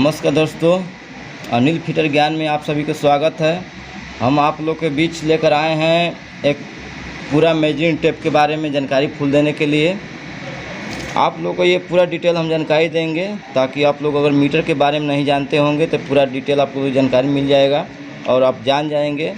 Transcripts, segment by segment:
नमस्कार दोस्तों, अनिल फिटर ज्ञान में आप सभी का स्वागत है। हम आप लोग के बीच लेकर आए हैं एक पूरा मेजरिंग टेप के बारे में जानकारी फुल देने के लिए। आप लोग को ये पूरा डिटेल हम जानकारी देंगे ताकि आप लोग अगर मीटर के बारे में नहीं जानते होंगे तो पूरा डिटेल आपको जानकारी मिल जाएगा और आप जान जाएंगे।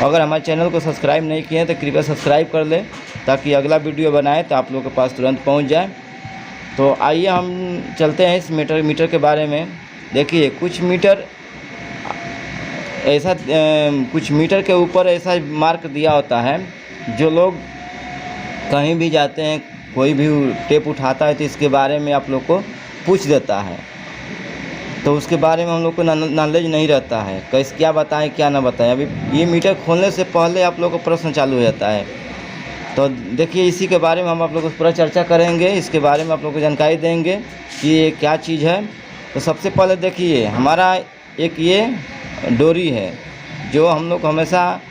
अगर हमारे चैनल को सब्सक्राइब नहीं किए हैं तो कृपया सब्सक्राइब कर लें ताकि अगला वीडियो बनाए तो आप लोग के पास तुरंत पहुंच जाए। तो आइए हम चलते हैं इस मीटर के बारे में। देखिए कुछ मीटर के ऊपर ऐसा मार्क दिया होता है, जो लोग कहीं भी जाते हैं कोई भी टेप उठाता है तो इसके बारे में आप लोग को पूछ देता है, तो उसके बारे में हम लोग को नॉलेज नहीं रहता है, कैसे क्या बताएं क्या ना बताएं। अभी ये मीटर खोलने से पहले आप लोग को प्रश्न चालू हो जाता है। तो देखिए इसी के बारे में हम आप लोगों को पूरा चर्चा करेंगे, इसके बारे में आप लोगों को जानकारी देंगे कि ये क्या चीज़ है। तो सबसे पहले देखिए हमारा एक ये डोरी है जो हम लोग हमेशा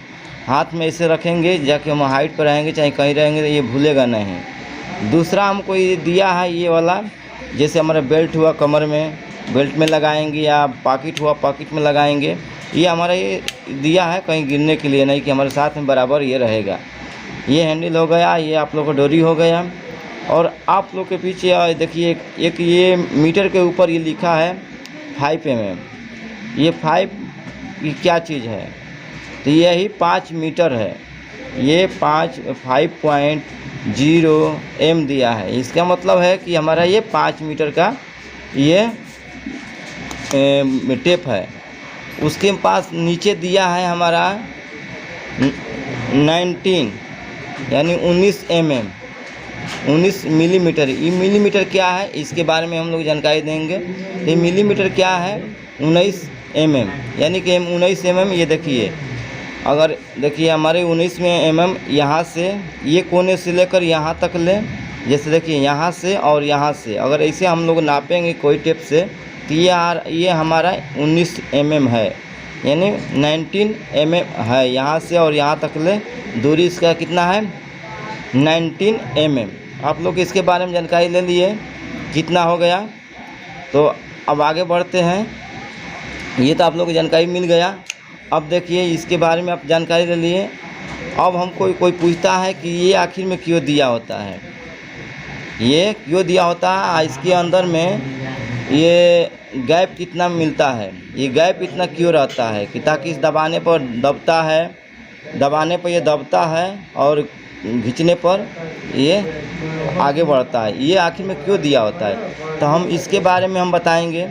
हाथ में ऐसे रखेंगे, जाके हम हाइट पर रहेंगे चाहे कहीं रहेंगे तो ये भूलेगा नहीं। दूसरा हमको ये दिया है ये वाला, जैसे हमारा बेल्ट हुआ कमर में, बेल्ट में लगाएंगे या पॉकेट हुआ पॉकेट में लगाएंगे। ये हमारा ये दिया है कहीं गिरने के लिए नहीं, कि हमारे साथ में बराबर ये रहेगा। ये हैंडल हो गया, ये आप लोग का डोरी हो गया। और आप लोग के पीछे देखिए एक ये मीटर के ऊपर ये लिखा है 5 mm। ये 5 ये क्या चीज़ है, तो यही 5 मीटर है। ये 5.0 m दिया है। इसका मतलब है कि हमारा ये 5 मीटर का ये टेप है। उसके पास नीचे दिया है हमारा 19 यानी 19 mm 19 मिलीमीटर। ये मिलीमीटर क्या है इसके बारे में हम लोग जानकारी देंगे। ये मिलीमीटर क्या है 19 mm यानी कि 19 mm। ये देखिए अगर देखिए हमारे 19 mm यहाँ से ये कोने से लेकर यहाँ तक ले, जैसे देखिए यहाँ से और यहाँ से अगर ऐसे हम लोग नापेंगे कोई टेप से तो ये हमारा 19 mm है, यानी 19 mm है। यहाँ से और यहाँ तक ले दूरी इसका कितना है 19 mm। आप लोग इसके बारे में जानकारी ले लिए कितना हो गया। तो अब आगे बढ़ते हैं। ये तो आप लोग को जानकारी मिल गया। अब देखिए इसके बारे में आप जानकारी ले लिए। अब हमको कोई पूछता है कि ये आखिर में क्यों दिया होता है, ये क्यों दिया होता है, इसके अंदर में ये गैप कितना मिलता है, ये गैप इतना क्यों रहता है, कि ताकि इस दबाने पर दबता है, दबाने पर ये दबता है और खींचने पर ये आगे बढ़ता है। ये आखिर में क्यों दिया होता है, तो हम इसके बारे में हम बताएंगे।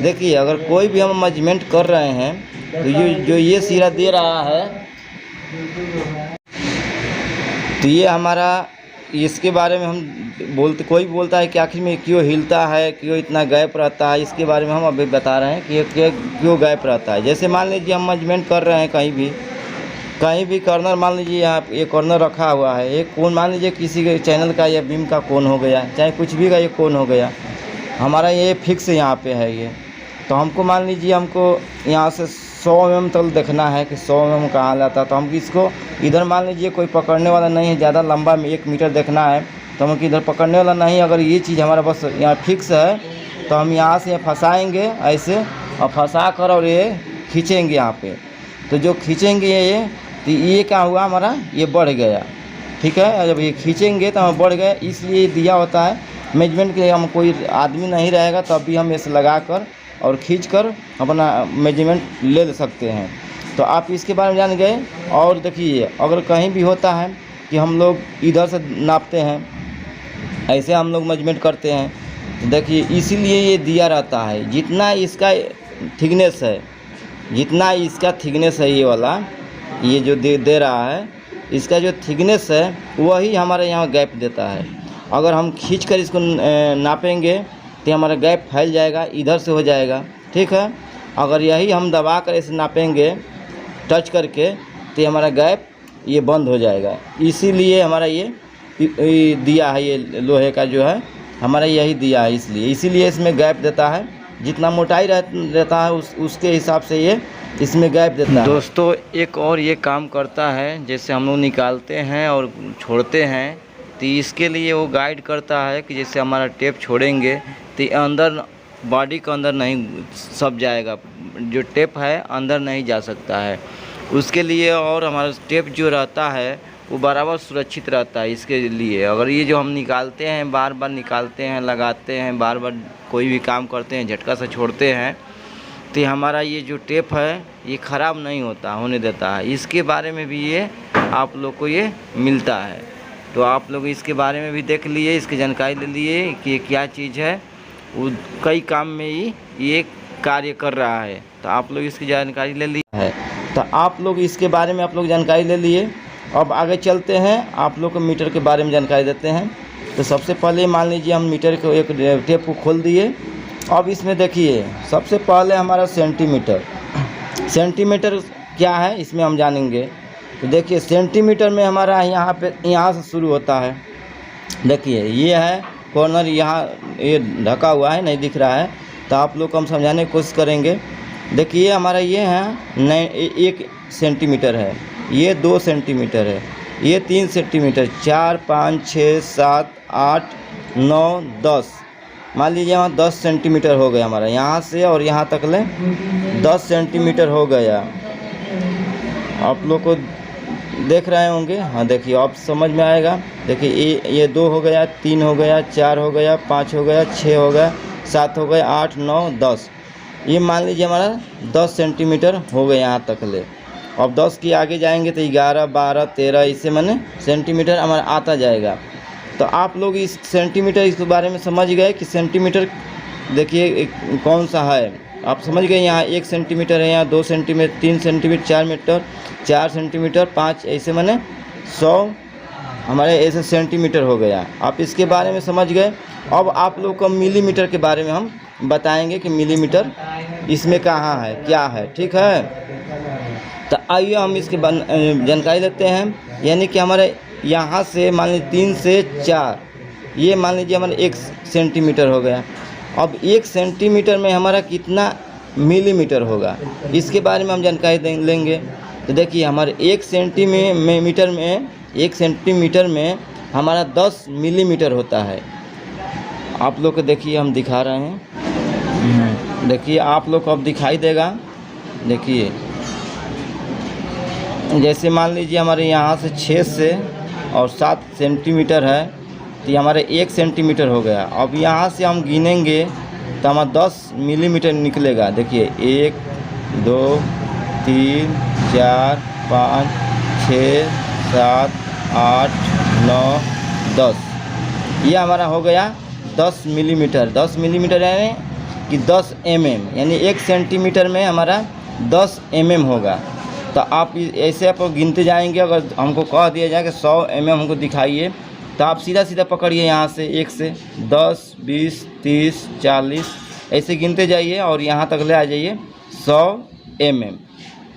देखिए अगर कोई भी हम मेजरमेंट कर रहे हैं तो ये सिरा दे रहा है, तो ये हमारा इसके बारे में हम कोई बोलता है कि आखिर में क्यों हिलता है, क्यों इतना गैप रहता है, इसके बारे में हम अभी बता रहे हैं कि क्यों गैप रहता है। जैसे मान लीजिए हम मेजरमेंट कर रहे हैं कहीं भी कॉर्नर, मान लीजिए यहाँ ये कॉर्नर रखा हुआ है, एक कोण मान लीजिए किसी के चैनल का या बीम का कोण हो गया, चाहे कुछ भी का ये कोण हो गया, हमारा ये फिक्स यहाँ पे है ये। तो हमको मान लीजिए हमको यहाँ से 100 mm तक देखना है कि 100 mm कहाँ लाता, तो हम इसको इधर मान लीजिए कोई पकड़ने वाला नहीं है, ज़्यादा लंबा 1 मीटर देखना है तो हम इधर पकड़ने वाला नहीं। अगर ये चीज़ हमारा बस यहाँ फिक्स है तो हम यहाँ से फंसाएँगे ऐसे और फंसा कर और ये खींचेंगे यहाँ पे। तो जो खींचेंगे ये तो ये क्या हुआ हमारा ये बढ़ गया, ठीक है। जब ये खींचेंगे तो हम बढ़ गए, इसलिए दिया होता है मेजरमेंट के लिए। हम कोई आदमी नहीं रहेगा तब भी हम इसे लगा कर और खींच कर अपना मेजरमेंट ले सकते हैं। तो आप इसके बारे में जान गए। और देखिए अगर कहीं भी होता है कि हम लोग इधर से नापते हैं, ऐसे हम लोग मेजरमेंट करते हैं, तो देखिए इसीलिए ये दिया रहता है जितना इसका थिकनेस है, जितना इसका थिकनेस है, ये वाला ये जो दे रहा है, इसका जो थिकनेस है वही हमारे यहाँ गैप देता है। अगर हम खींच कर इसको नापेंगे तो हमारा गैप फैल जाएगा, इधर से हो जाएगा, ठीक है। अगर यही हम दबा कर इसे नापेंगे टच करके तो हमारा गैप ये बंद हो जाएगा। इसीलिए हमारा ये दिया है, ये लोहे का जो है हमारा यही दिया है, इसीलिए इसमें गैप देता है। जितना मोटाई रहता है उसके हिसाब से ये इसमें गैप देता है। दोस्तों एक और ये काम करता है, जैसे हम लोग निकालते हैं और छोड़ते हैं तो इसके लिए वो गाइड करता है कि जैसे हमारा टेप छोड़ेंगे तो अंदर बॉडी के अंदर नहीं सब जाएगा, जो टेप है अंदर नहीं जा सकता है। उसके लिए और हमारा टेप जो रहता है वो बराबर सुरक्षित रहता है। इसके लिए अगर ये जो हम निकालते हैं, बार बार निकालते हैं, लगाते हैं, बार बार कोई भी काम करते हैं, झटका से छोड़ते हैं, तो हमारा ये जो टेप है ये ख़राब नहीं होने देता है। इसके बारे में भी ये आप लोग को ये मिलता है। तो आप लोग इसके बारे में भी देख लिए, इसकी जानकारी ले लिए कि ये क्या चीज़ है। वो कई काम में ही ये कार्य कर रहा है। तो आप लोग इसकी जानकारी ले ली है। तो आप लोग इसके बारे में आप लोग जानकारी ले लिए। अब आगे चलते हैं, आप लोग को मीटर के बारे में जानकारी देते हैं। तो सबसे पहले मान लीजिए हम मीटर को एक टेप को खोल दिए। अब इसमें देखिए सबसे पहले हमारा सेंटीमीटर क्या है इसमें हम जानेंगे। तो देखिए सेंटीमीटर में हमारा यहाँ से शुरू होता है। देखिए ये है कॉर्नर, यहाँ ये ढका हुआ है, नहीं दिख रहा है, तो आप लोग को हम समझाने की कोशिश करेंगे। देखिए हमारा ये है 1 सेंटीमीटर है, ये 2 सेंटीमीटर है, ये 3 सेंटीमीटर, 4 5 6 7 8 9 10। मान लीजिए यहाँ 10 सेंटीमीटर हो गया हमारा, यहाँ से और यहाँ तक ले 10 सेंटीमीटर हो गया। आप लोग को देख रहे होंगे, हाँ देखिए आप समझ में आएगा। देखिए ये 2 हो गया, 3 हो गया, 4 हो गया, 5 हो गया, 6 हो गया, 7 हो गया, 8 9 10। ये मान लीजिए हमारा 10 सेंटीमीटर हो गया यहाँ तक ले। अब 10 के आगे जाएंगे तो 11 12 13, इससे मैंने सेंटीमीटर हमारा आता जाएगा। तो आप लोग इस सेंटीमीटर इसके बारे में समझ गए कि सेंटीमीटर देखिए कौन सा है। आप समझ गए, यहाँ 1 सेंटीमीटर है, यहाँ 2 सेंटीमीटर, 3 सेंटीमीटर, 4 मीटर, 4 सेंटीमीटर, 5, ऐसे मैंने 100 हमारे ऐसे सेंटीमीटर हो गया। आप इसके बारे में समझ गए। अब आप लोग को मिलीमीटर के बारे में हम बताएंगे कि मिलीमीटर इसमें कहाँ है, क्या है, ठीक है। तो आइए हम इसकी जानकारी लेते हैं। यानी कि हमारे यहाँ से मान लीजिए 3 से 4, ये मान लीजिए हमारा 1 सेंटीमीटर हो गया। अब 1 सेंटीमीटर में हमारा कितना मिलीमीटर होगा, इसके बारे में हम जानकारी लेंगे। तो देखिए हमारे 1 सेंटीमीटर में हमारा 10 मिलीमीटर होता है। आप लोग को देखिए हम दिखा रहे हैं, देखिए आप लोग को अब दिखाई देगा। देखिए जैसे मान लीजिए हमारे यहाँ से 6 से और 7 सेंटीमीटर है, तो ये हमारे 1 सेंटीमीटर हो गया। अब यहाँ से हम गिनेंगे तो हमारा 10 मिलीमीटर निकलेगा। देखिए 1 2 3 4 5 6 7 8 9 10, ये हमारा हो गया 10 मिलीमीटर। 10 मिलीमीटर यानी कि 10 mm, यानी 1 सेंटीमीटर में हमारा 10 mm होगा। तो आप ऐसे आप गिनते जाएंगे। अगर हमको कह दिया जाए कि 100 mm हमको दिखाइए, तो आप सीधा सीधा पकड़िए यहाँ से 1 से 10 20 30 40 ऐसे गिनते जाइए और यहाँ तक ले आ जाइए 100 mm,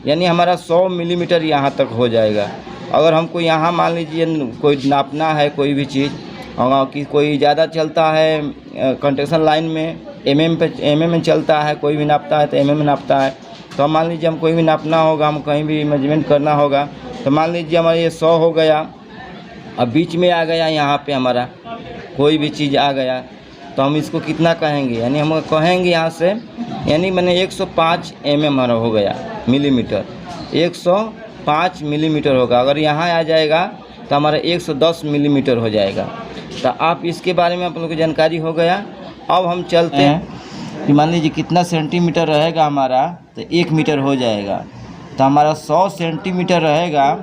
यानी हमारा 100 मिलीमीटर यहाँ तक हो जाएगा। अगर हमको यहाँ मान लीजिए कोई नापना है कोई भी चीज़, कि कोई ज़्यादा चलता है कंस्ट्रक्शन लाइन में mm में चलता है, कोई भी नापता है तो mm में नापता है। तो मान लीजिए हम कोई भी नापना होगा, हम कहीं भी मेजरमेंट करना होगा, तो मान लीजिए हमारा ये 100 हो गया। अब बीच में आ गया यहाँ पे हमारा कोई भी चीज़ आ गया, तो हम इसको कितना कहेंगे, यानी हम कहेंगे यहाँ से, यानी मैंने 105 mm हमारा हो गया मिलीमीटर, 105 मिलीमीटर होगा। अगर यहाँ आ जाएगा तो हमारा 110 मिलीमीटर हो जाएगा। तो आप इसके बारे में आप लोगों को जानकारी हो गया। अब हम चलते हैं कि मान लीजिए कितना सेंटीमीटर रहेगा हमारा, तो 1 मीटर हो जाएगा। तो हमारा 100 सेंटीमीटर रहेगा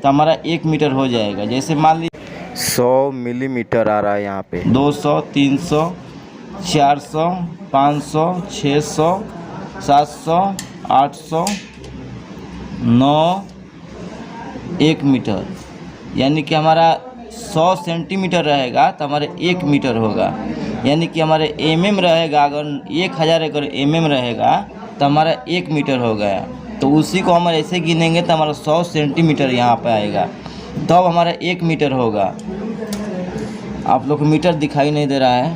तो हमारा 1 मीटर हो जाएगा। जैसे मान लीजिए 100 मिलीमीटर आ रहा है यहाँ पे, 200 300 400 500 600 700 800 9 1 मीटर, यानी कि हमारा 100 सेंटीमीटर रहेगा तो हमारे 1 मीटर होगा। यानी कि हमारे mm रहेगा, अगर 1000 अगर mm रहेगा तो हमारा 1 मीटर हो गया। तो उसी को हम ऐसे गिनेंगे तो हमारा 100 सेंटीमीटर यहाँ पे आएगा, तब हमारा 1 मीटर होगा। आप लोग को मीटर दिखाई नहीं दे रहा है,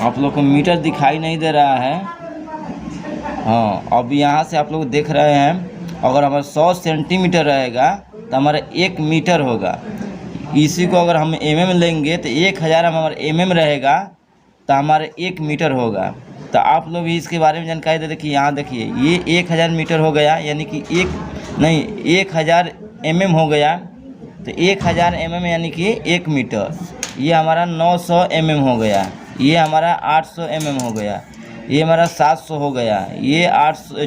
आप लोग को मीटर दिखाई नहीं दे रहा है। हाँ, अब यहाँ से आप लोग देख रहे हैं, अगर हमारा 100 सेंटीमीटर रहेगा तो हमारा 1 मीटर होगा। इसी को अगर हम mm लेंगे तो 1000 हमारा mm रहेगा तो हमारे 1 मीटर होगा। तो आप लोग भी इसके बारे में जानकारी दे देखिए। यहाँ देखिए ये 1000 मीटर हो गया, यानी कि 1000 mm हो गया। तो 1000 mm यानी कि 1 मीटर। ये हमारा 900 mm हो गया, ये हमारा 800 mm हो गया, ये हमारा 700 हो गया, ये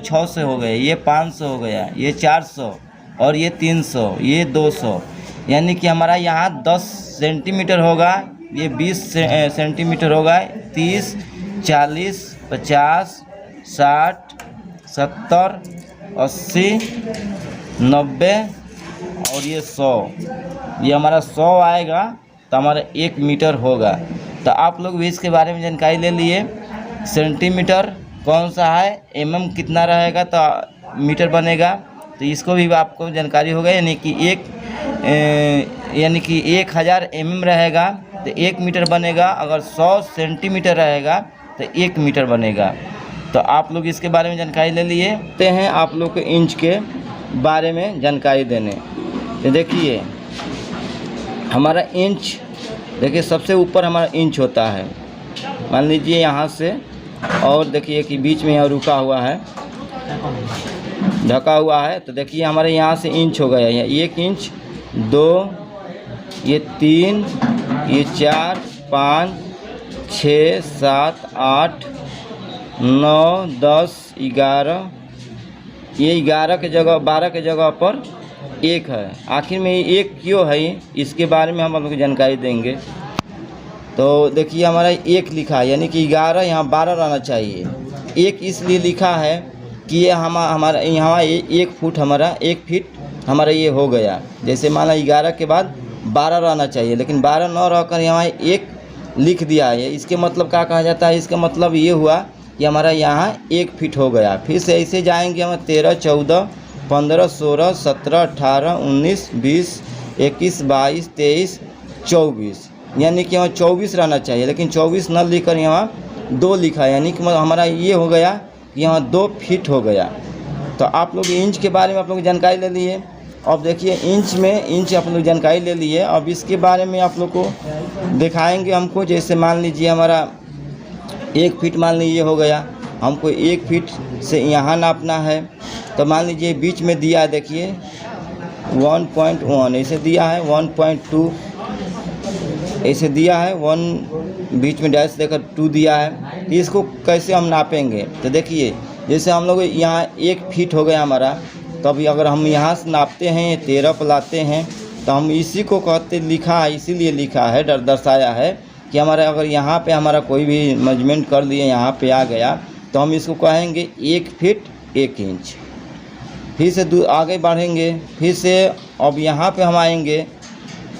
600 हो गया, ये 500 हो गया, ये 400 और ये 300, ये 200। यानी कि हमारा यहाँ 10 सेंटीमीटर होगा, ये 20 सेंटीमीटर होगा, 30, 40, 50, 60, 70, 80, 90 और ये 100। ये हमारा 100 आएगा तो हमारा 1 मीटर होगा। तो आप लोग भी इसके बारे में जानकारी ले लिए। सेंटीमीटर कौन सा है, mm कितना रहेगा तो मीटर बनेगा, तो इसको भी आपको जानकारी होगा। यानी कि 1000 mm रहेगा तो 1 मीटर बनेगा, अगर 100 सेंटीमीटर रहेगा तो 1 मीटर बनेगा। तो आप लोग इसके बारे में जानकारी ले लिए। ते हैं आप लोग को इंच के बारे में जानकारी देने। तो देखिए हमारा इंच, देखिए सबसे ऊपर हमारा इंच होता है। मान लीजिए यहाँ से, और देखिए कि बीच में यहाँ रुका हुआ है, ढका हुआ है। तो देखिए हमारे यहाँ से इंच हो गया है 1 इंच, 2, ये 3, ये 4, 5, 6, 7, 8, 9, 10, 11। ये 11 के जगह 12 के जगह पर 1 है। आखिर में ये 1 क्यों है, इसके बारे में हम आप लोग को जानकारी देंगे। तो देखिए हमारा 1 लिखा है, यानी कि 11 यहाँ 12 रहना चाहिए। 1 इसलिए लिखा है कि ये हमारा यहाँ 1 फुट, हमारा 1 फीट हमारा ये हो गया। जैसे माना 11 के बाद 12 रहना चाहिए, लेकिन 12 न रहकर यहाँ 1 लिख दिया है। इसके मतलब क्या कहा जाता है, इसका मतलब ये हुआ कि हमारा यहाँ 1 फीट हो गया। फिर से ऐसे जाएंगे हम 13, 14, 15, 16, 17, 18, 19, 20, 21, 22, 23, 24, यानी कि यहाँ 24 रहना चाहिए, लेकिन 24 न लिखकर यहाँ 2 लिखा है। यानी कि हमारा ये हो गया कि यहाँ 2 फीट हो गया। तो आप लोग इंच के बारे में आप लोग जानकारी ले लिए। अब देखिए इंच आप लोग जानकारी ले लिए। अब इसके बारे में आप लोग को दिखाएंगे हमको। जैसे मान लीजिए हमारा 1 फीट मान लीजिए हो गया, हमको 1 फीट से यहाँ नापना है। तो मान लीजिए बीच में दिया है, देखिए 1.1 ऐसे दिया है, 1.2 ऐसे दिया है, 1 बीच में डैश देकर 2 दिया है। तो इसको कैसे हम नापेंगे, तो देखिए जैसे हम लोग यहाँ 1 फीट हो गया हमारा, तो अभी अगर हम यहाँ से नापते हैं 13 पर लाते हैं, तो हम इसी को कहते लिखा है, इसीलिए लिखा है, दर्शाया है कि हमारा अगर यहाँ पे हमारा कोई भी मेजरमेंट कर लिए यहाँ पे आ गया, तो हम इसको कहेंगे 1 फीट 1 इंच। फिर से आगे बढ़ेंगे, फिर से अब यहाँ पे हम आएंगे,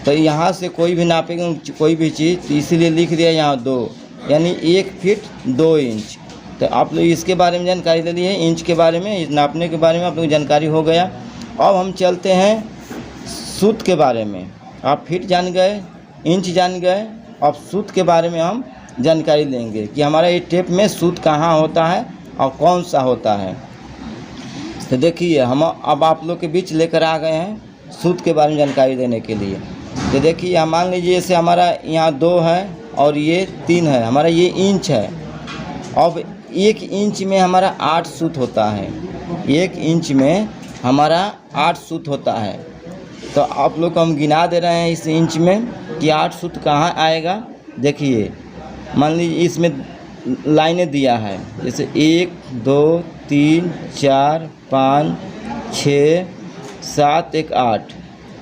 तो यहाँ से कोई भी नापेंगे कोई भी चीज़, तो इसीलिए लिख दिया यहाँ 2, यानी 1 फीट 2 इंच। तो आप लोग इसके बारे में जानकारी ले ली है, इंच के बारे में, नापने के बारे में आप लोग जानकारी हो गया। अब हम चलते हैं सूत के बारे में। आप फीट जान गए, इंच जान गए, अब सूत के बारे में हम जानकारी लेंगे कि हमारा ये टेप में सूत कहाँ होता है और कौन सा होता है। तो देखिए हम अब आप लोग के बीच लेकर आ गए हैं सूत के बारे में जानकारी देने के लिए। तो देखिए मान लीजिए जैसे हमारा यहाँ 2 है और ये 3 है, हमारा ये इंच है। अब 1 इंच में हमारा 8 सूत होता है, 1 इंच में हमारा 8 सूत होता है। तो आप लोग को हम गिना दे रहे हैं इस इंच में कि 8 सूत कहाँ आएगा। देखिए मान लीजिए इसमें लाइनें दिया है, जैसे 1, 2, 3, 4, 5, 6, 7, 1, 8,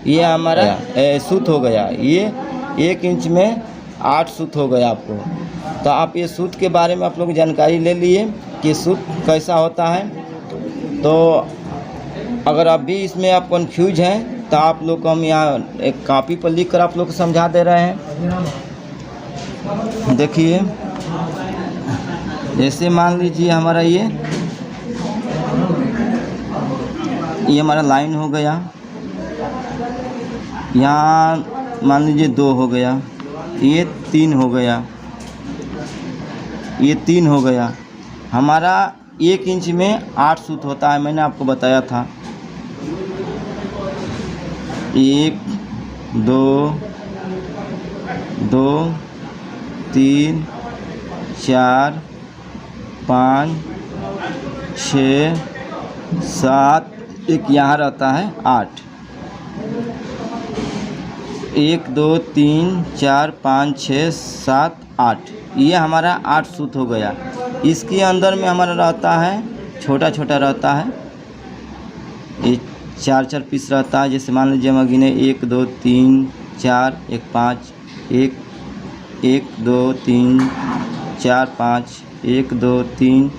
ये हमारा सूत हो गया। ये 1 इंच में 8 सूत हो गया आपको। तो आप ये सूत के बारे में आप लोग जानकारी ले लिए कि सूत कैसा होता है। तो अगर अब भी इसमें आप कंफ्यूज हैं तो आप लोग को हम यहाँ एक कॉपी पर लिख कर आप लोग को समझा दे रहे हैं। देखिए जैसे मान लीजिए हमारा ये हमारा लाइन हो गया, यहाँ मान लीजिए 2 हो गया, ये 3 हो गया, ये 3 हो गया। हमारा 1 इंच में 8 सूत होता है, मैंने आपको बताया था। 1, 2, 2 3 4 5 6 7, एक यहाँ रहता है 8। 1 2 3 4 5 6 7 8, ये हमारा 8 सूत हो गया। इसके अंदर में हमारा रहता है छोटा छोटा रहता है, ये 4 पीस रहता है। जैसे मान लीजिए हम गिने 1 2 3 4 1 5, 1 2 3 4 5, 1 2 3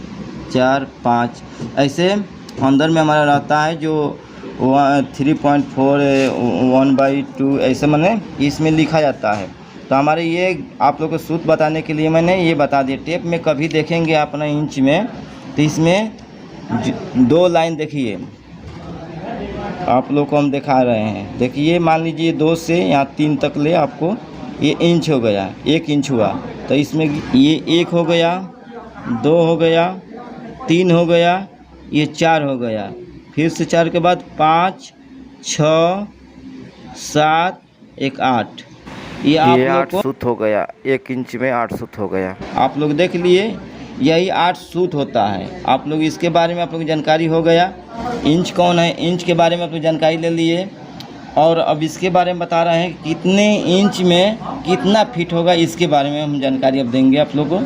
4 5, ऐसे अंदर में हमारा रहता है जो 3.4 1/2 ऐसे मैंने इसमें लिखा जाता है। तो हमारे ये आप लोग को सूत्र बताने के लिए मैंने ये बता दिया। टेप में कभी देखेंगे अपना इंच में तो इसमें 2 लाइन देखिए, आप लोग को हम दिखा रहे हैं। देखिए मान लीजिए 2 से यहाँ 3 तक ले आपको ये इंच हो गया, 1 इंच हुआ। तो इसमें ये 1 हो गया, 2 हो गया, 3 हो गया, ये 4 हो गया। फिर से 4 के बाद 5 6 7 1 8, ये आप लोग 8 सूत हो गया। 1 इंच में 8 सूत हो गया। आप लोग देख लिए, यही 8 सूत होता है। आप लोग इसके बारे में आप लोग जानकारी हो गया। इंच कौन है, इंच के बारे में आप लोग जानकारी ले लिए। और अब इसके बारे में बता रहे हैं कितने इंच में कितना फिट होगा, इसके बारे में हम जानकारी अब देंगे आप लोगों को।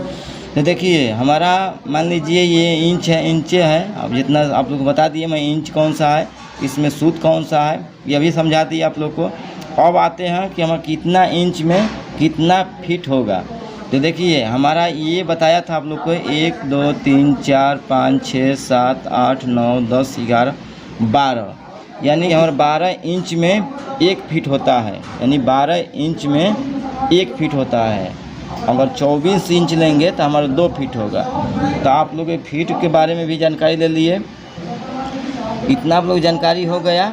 तो देखिए हमारा मान लीजिए ये इंच है, इंचे है। अब जितना आप लोग को बता दिए मैं इंच कौन सा है, इसमें सूत कौन सा है, ये भी समझा दिए आप लोग को। अब आते हैं कि हमारा कितना इंच में कितना फिट होगा। तो देखिए हमारा ये बताया था आप लोग को 1 2 3 4 5 6 7 8 9 10 11 12, यानी हमारा 12 इंच में 1 फिट होता है, यानी 12 इंच में 1 फिट होता है। अगर 24 इंच लेंगे तो हमारा 2 फिट होगा। तो आप लोग फीट के बारे में भी जानकारी ले लिए। इतना आप लोग जानकारी हो गया,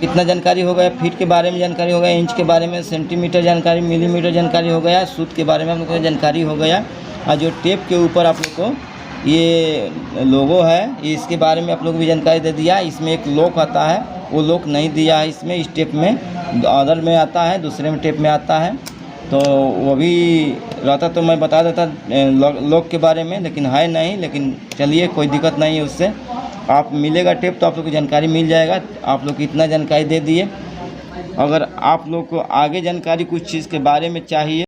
इतना जानकारी हो गया, फीट के बारे में जानकारी हो गया, इंच के बारे में, सेंटीमीटर जानकारी, मिलीमीटर जानकारी हो गया, सूत के बारे में आप लोग को जानकारी हो गया। और जो टेप के ऊपर आप लोग को ये लोगो है, इसके बारे में आप लोग भी जानकारी दे दिया। इसमें एक लॉक आता है, वो लॉक नहीं दिया है इसमें, इस टेप में अदर में आता है, दूसरे में टेप में आता है। तो वो भी रहता तो मैं बता देता लॉक के बारे में, लेकिन है नहीं। लेकिन चलिए कोई दिक्कत नहीं है उससे। आप मिलेगा टेप तो आप लोग को जानकारी मिल जाएगा। आप लोग को इतना जानकारी दे दिए। अगर आप लोग को आगे जानकारी कुछ चीज़ के बारे में चाहिए